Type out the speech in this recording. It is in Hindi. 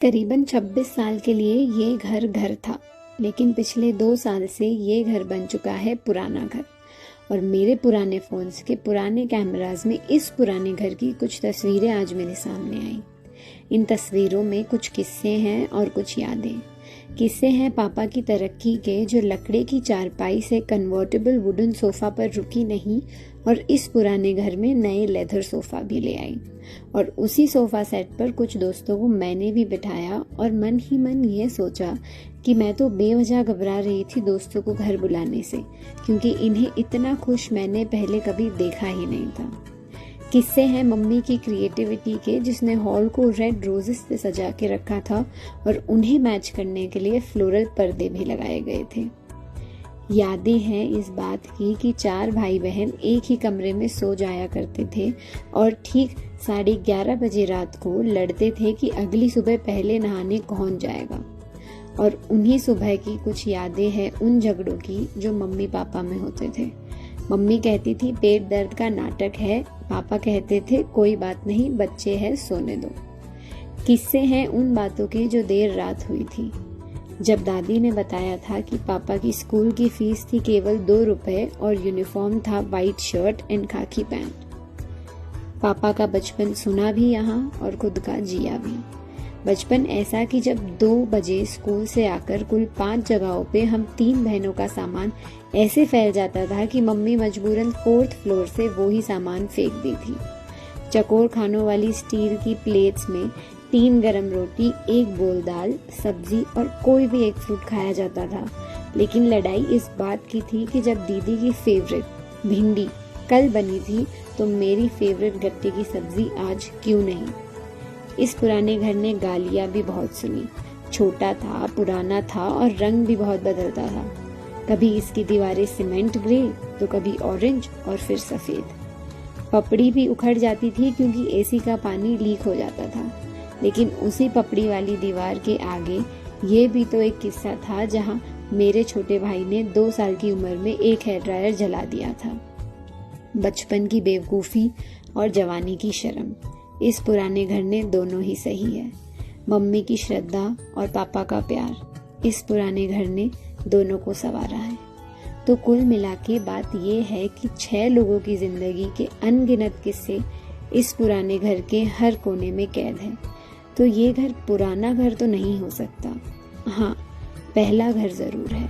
करीबन 26 साल के लिए ये घर था, लेकिन पिछले 2 साल से ये घर बन चुका है पुराना घर। और मेरे पुराने फ़ोन्स के पुराने कैमरास में इस पुराने घर की कुछ तस्वीरें आज मेरे सामने आई। इन तस्वीरों में कुछ किस्से हैं और कुछ यादें। किस्से हैं पापा की तरक्की के, जो लकड़े की चारपाई से कन्वर्टेबल वुडन सोफ़ा पर रुकी नहीं और इस पुराने घर में नए लेदर सोफ़ा भी ले आई। और उसी सोफ़ा सेट पर कुछ दोस्तों को मैंने भी बिठाया और मन ही मन ये सोचा कि मैं तो बेवजह घबरा रही थी दोस्तों को घर बुलाने से, क्योंकि इन्हें इतना खुश मैंने पहले कभी देखा ही नहीं था। किस्से हैं मम्मी की क्रिएटिविटी के, जिसने हॉल को रेड रोजेस से सजा के रखा था और उन्हें मैच करने के लिए फ्लोरल पर्दे भी लगाए गए थे। यादें हैं इस बात की कि 4 भाई बहन एक ही कमरे में सो जाया करते थे और ठीक 11:30 बजे रात को लड़ते थे कि अगली सुबह पहले नहाने कौन जाएगा। और उन्हीं सुबह की कुछ यादें हैं उन झगड़ों की जो मम्मी पापा में होते थे। मम्मी कहती थी पेट दर्द का नाटक है, पापा कहते थे कोई बात नहीं, बच्चे हैं सोने दो। किस्से हैं उन बातों के जो देर रात हुई थी, जब दादी ने बताया था कि पापा की स्कूल की फीस थी केवल 2 रुपए और यूनिफॉर्म था वाइट शर्ट एंड खाकी पैंट। पापा का बचपन सुना भी यहाँ और खुद का जिया भी। बचपन ऐसा कि जब 2 बजे स्कूल से आकर कुल 5 जगहों पे हम 3 बहनों का सामान ऐसे फैल जाता था कि मम्मी मजबूरन 4th फ्लोर से वो ही सामान फेंक दी थी। चकोर खानों वाली स्टील की प्लेट्स में 3 गरम रोटी, 1 बोल दाल, सब्जी और कोई भी एक फ्रूट खाया जाता था। लेकिन लड़ाई इस बात की थी कि जब दीदी की फेवरेट भिंडी कल बनी थी तो मेरी फेवरेट गट्टे की सब्जी आज क्यों नहीं। इस पुराने घर ने गालियां भी बहुत सुनी। छोटा था, पुराना था और रंग भी बहुत बदलता था। कभी इसकी दीवारें सीमेंट ग्रे तो कभी ऑरेंज और फिर सफेद। पपड़ी भी उखड़ जाती थी क्योंकि एसी का पानी लीक हो जाता था। लेकिन उसी पपड़ी वाली दीवार के आगे ये भी तो एक किस्सा था जहां मेरे छोटे भाई ने 2 साल की उम्र में एक हेयर ड्रायर जला दिया था। बचपन की बेवकूफ़ी और जवानी की शर्म, इस पुराने घर ने दोनों ही सही है। मम्मी की श्रद्धा और पापा का प्यार, इस पुराने घर ने दोनों को संवारा है। तो कुल मिला के बात ये है कि 6 लोगों की जिंदगी के अनगिनत किस्से इस पुराने घर के हर कोने में कैद है। तो ये घर पुराना घर तो नहीं हो सकता, हाँ पहला घर जरूर है।